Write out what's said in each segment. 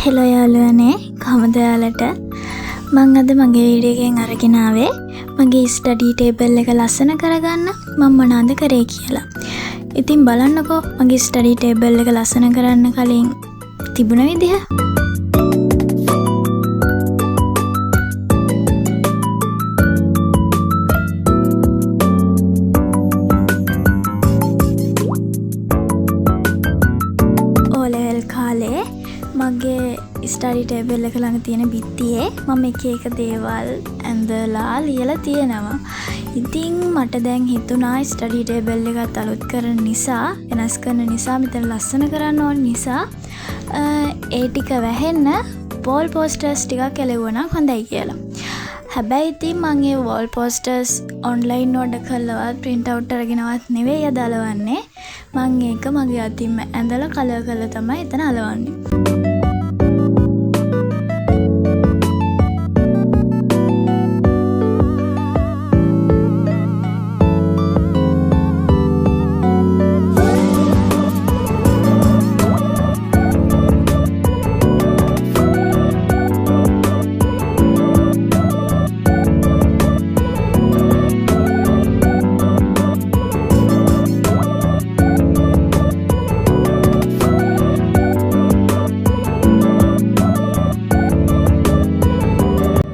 Hello යාළුවනේ කොහමද ඔයාලට මම අද මගේ වීඩියෝ එකෙන් අරගෙන ආවේ මගේ ස්ටඩි ටේබල් එක ලස්සන කරගන්න මම මොනවද කරේ කියලා. ඉතින් බලන්නකෝ මගේ ස්ටඩි ටේබල් එක ලස්සන කරන්න කලින් තිබුණ විදිහ. O level කාලේ මගේ ස්ටඩි ටේබල් එක ළඟ තියෙන බිත්තියේ මම එක එක දේවල් ඇඳලා ලියලා තියෙනවා. ඉතින් මට දැන් හිතුණා ස්ටඩි ටේබල් එකත් අලුත් කරන නිසා වෙනස් කරන නිසා මෙතන ලස්සන කරන්න ඕන නිසා ඒ ටික වැහෙන්න වෝල් පෝස්ටර්ස් ටිකක් එලෙවුවා හොඳයි කියලා. හැබැයි ඉතින් මම ඒ වෝල් පෝස්ටර්ස් ඔන්ලයින් ඕඩර් කරලවත් print out අරගෙනවත් නෙවෙයි අද අලවන්නේ. මම ඒක මගේ අතින්ම ඇඳලා කලර් කරලා තමයි එතන අලවන්නේ.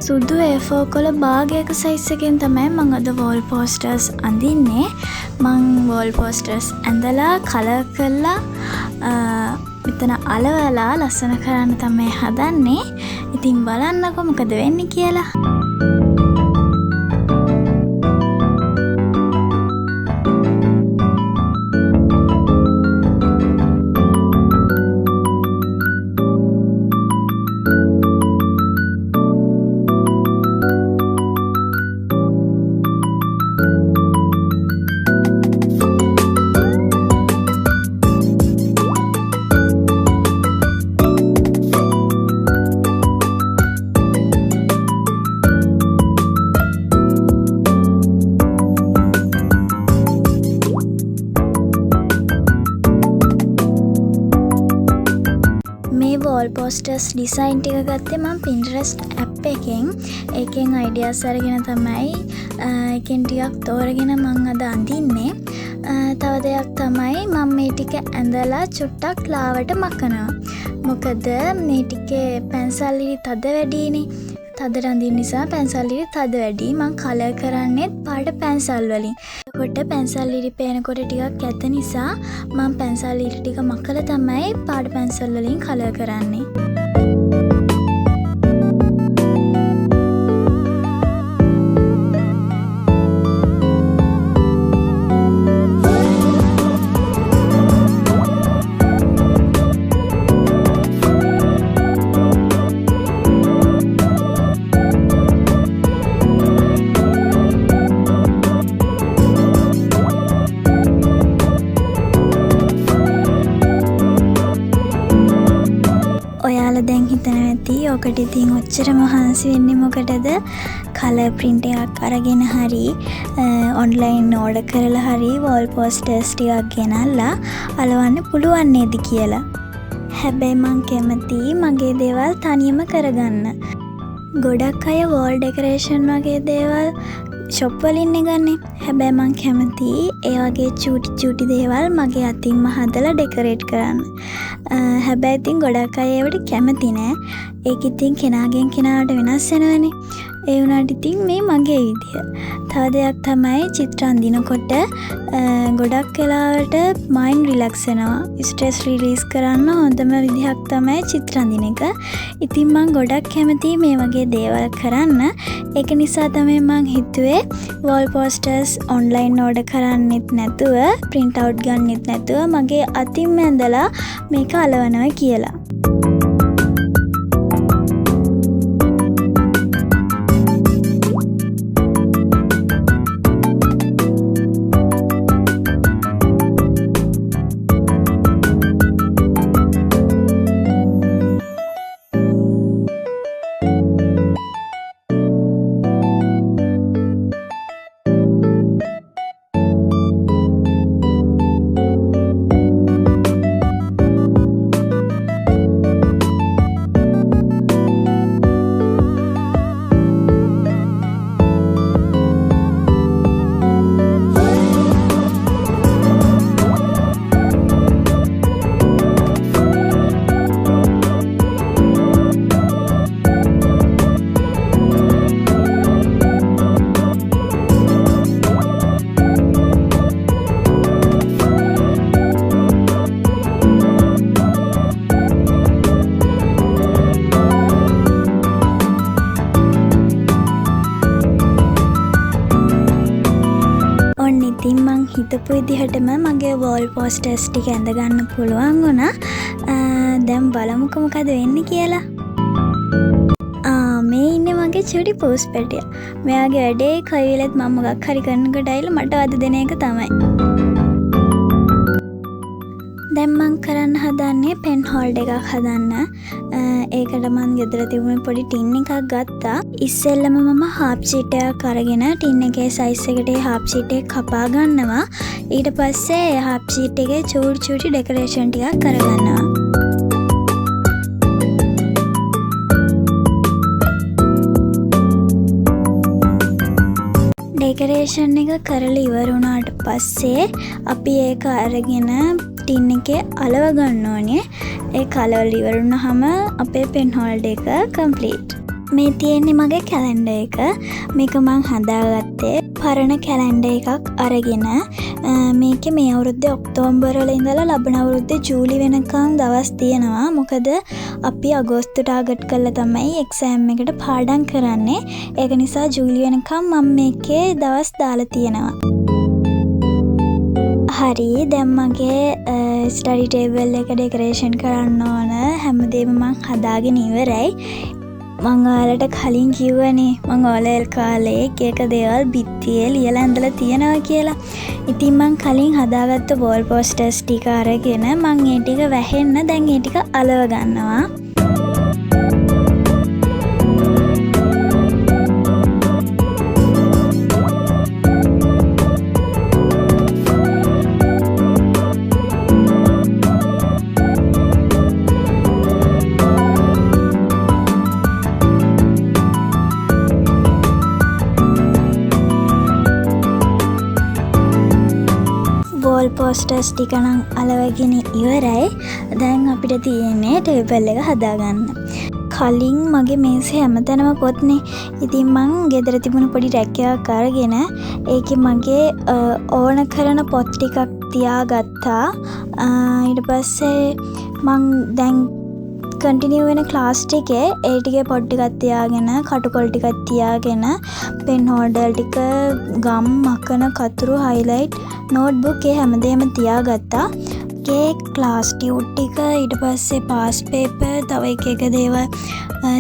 සුදු A4 කොළ භාගයක සයිස් එකෙන් තමයි මම අද වෝල් පෝස්ටර්ස් අඳින්නේ. මම වෝල් පෝස්ටර්ස් ඇඳලා කලර් කරලා මෙතන අලවලා ලස්සන කරන්න තමයි හදන්නේ. ඉතින් බලන්නකො මොකද වෙන්නේ කියලා. මේ වෝල් පෝස්ටර්ස් ඩිසයින් ටික ගත්තේ මම Pinterest app එකෙන්. ඒකෙන් ideas අරගෙන තමයි ඒකෙන් ටිකක් තෝරගෙන මම අද අඳින්නේ. තව දෙයක් තමයි මම මේ ටික ඇඳලා චුට්ටක් ලාවට මකනවා. මොකද මේ ටිකේ පැන්සල් ඉරි තද වැඩිනේ. තද රඳින්න නිසා පැන්සල් ඉරි තද වැඩි. මම කලර් කරන්නේත් පාට පැන්සල් වලින්. එතකොට පැන්සල් ඉරි පේනකොට ටිකක් ඇත නිසා මම පැන්සල් ඉරි ටික මකලා තමයි පාට පැන්සල් වලින් කලර් කරන්නේ. ඔයාලා දැන් හිතන ඇති ඔකට ඉතින් ඔච්චර මහන්සි වෙන්නේ මොකටද? කලර් print එකක් අරගෙන හරි ඔන්ලයින් ඕඩර් කරලා හරි වෝල් පෝස්ටර්ස් ටිකක් ගෙනල්ලා අලවන්න පුළුවන් නේද කියලා. හැබැයි මං කැමතියි මගේ දේවල් තනියම කරගන්න. ගොඩක් අය වෝල් ඩෙකරේෂන් වගේ දේවල් ෂොප් වලින් ගන්නේ. හැබැයි මං කැමතියි ඒ වගේ චූටි දේවල් මගේ අතින්ම හදලා ඩෙකරේට් කරන්න. හැබැයි ඉතින් ගොඩක් අය ඒවට කැමති නෑ. ඒක ඉතින් කෙනාගෙන් කෙනාට වෙනස් වෙනවනේ. ඒ වුණාට ඉතින් මේ මගේ විදිය. තව දෙයක් තමයි චිත්‍ර අඳිනකොට ගොඩක් වෙලාවට මයින්ඩ් රිලැක්ස් වෙනවා. ස්ට්‍රෙස් රිලීස් කරන්න හොඳම විදිහක් තමයි චිත්‍ර අඳින එක. ඉතින් මම ගොඩක් කැමතියි මේ වගේ දේවල් කරන්න. ඒක නිසා තමයි මම හිතුවේ වෝල් පෝස්ටර්ස් ඔන්ලයින් ඕඩර් කරන්නෙත් නැතුව print out ගන්නෙත් නැතුව මගේ අතින්ම ඇඳලා මේක අලවනවා කියලා. ඔන්න ඉතින් මං හිතපු විදිහටම මගේ වෝල් පෝස්ටර්ස් ටික ඇඳ ගන්න පුළුවන් වුණා. දැන් බලමුකෝ මොකද වෙන්නේ කියලා. මේ ඉන්නේ මගේ චුටි පූස් පැටියා. මෙයාගේ වැඩේ කයිලෙත් මම මොකක් හරි කරනකොට ඇවිල්ලා මට වද දෙන එක තමයි. දැන් මං කරන්න හදන්නේ පෙන් හෝල්ඩර් එකක් හදන්න. ඒකට මං ගෙදර තිබුණ පොඩි ටින් එකක් ගත්තා. ඉස්සෙල්ලම මම හාෆ් ෂීට් එකක් අරගෙන ටින් එකේ සයිස් එකට හාෆ් ෂීට් එක කපා ගන්නවා. ඊට පස්සේ හාෆ් ෂීට් එකේ චූටි ඩෙකොරේෂන් ටිකක් කරගන්නවා. ඩෙකොරේෂන් එක කරලා ඉවර වුණාට පස්සේ අපි ඒක අරගෙන ටින් එකේ අලව ගන්න ඕනේ. ඒ කලවල ඉවර වුණාම අපේ පෙන් හෝල්ඩර් එක කම්ප්ලීට්. මේ තියෙන්නේ මගේ කැලෙන්ඩර් එක. මේක මං හදාගත්තේ පරණ කැලෙන්ඩර් එකක් අරගෙන. මේකේ මේ අවුරුද්දේ ඔක්තෝබර් වල ඉඳලා ලබන අවුරුද්දේ ජූලි වෙනකන් දවස් තියෙනවා. මොකද අපි අගෝස්තු ටාගට් කරලා තමයි එක්සෑම් එකට පාඩම් කරන්නේ. ඒක නිසා ජූලි වෙනකන් මම මේකේ දවස් දාලා තියෙනවා. හරි, දැන් මගේ ස්ටඩි ටේබල් එක ඩෙකොරේෂන් කරන්න ඕන හැමදේම මං හදාගෙන ඉවරයි. මං ඔයාලට කලින් කිව්වනේ මං ඕලෙල් කාලේ එක දේවල් බිත්තියේ ලියලා ඇඳලා තියෙනවා කියලා. ඉතින් මං කලින් හදාගත්ත වෝල් පෝස්ටර්ස් ටික අරගෙන මං ඒ ටික වැහෙන්න දැන් ඒ ටික අලව ගන්නවා. වෝල් පෝස්ටර්ස් ටික නම් අලවගෙන ඉවරයි. දැන් අපිට තියෙන්නේ ටේබල් එක හදාගන්න. කලින් මගේ මේසේ හැමතැනම පොත්නේ. ඉතින් මං ගෙදර තිබුණ පොඩි රැක් එකක් අරගෙන ඒකේ මගේ ඕන කරන පොත් ටිකක් තියාගත්තා. ඊට පස්සේ මං දැන් කන්ටිනියු වෙන ක්ලාස් එකේ ඒ ටිකේ පොත් ටිකක් තියාගෙන කටුකොල් ටිකක් තියාගෙන පෙන් හෝල්ඩර් ටික ගම් මකන කතුරු හයිලයිට් නෝට්බුක් ඒ හැමදේම තියාගත්තා. ඒ ක්ලාස් ටියුට් ටික ඊට පස්සේ පාස් පේපර් තව එක දේවල්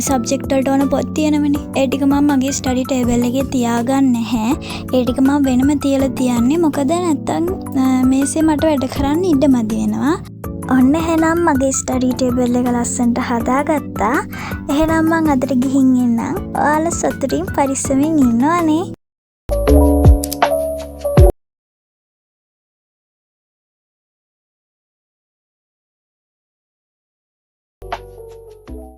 සබ්ජෙක්ට් වලට ඕන පොත් තියෙනවනේ. ඒ ටික මම මගේ ස්ටඩි ටේබල් එකේ තියාගන්නේ නැහැ. ඒ ටික මම වෙනම තියලා තියන්නේ. මොකද නැත්තම් මේසේ මට වැඩ කරන්න ඉඩ මදි වෙනවා. ඔන්න එහෙනම් මගේ ස්ටඩි ටේබල් එක ලස්සනට හදාගත්තා. එහෙනම් මං අදට ගිහින් එන්නම්. ඔයාලා සතුටින් පරිස්සමින් ඉන්නවනේ.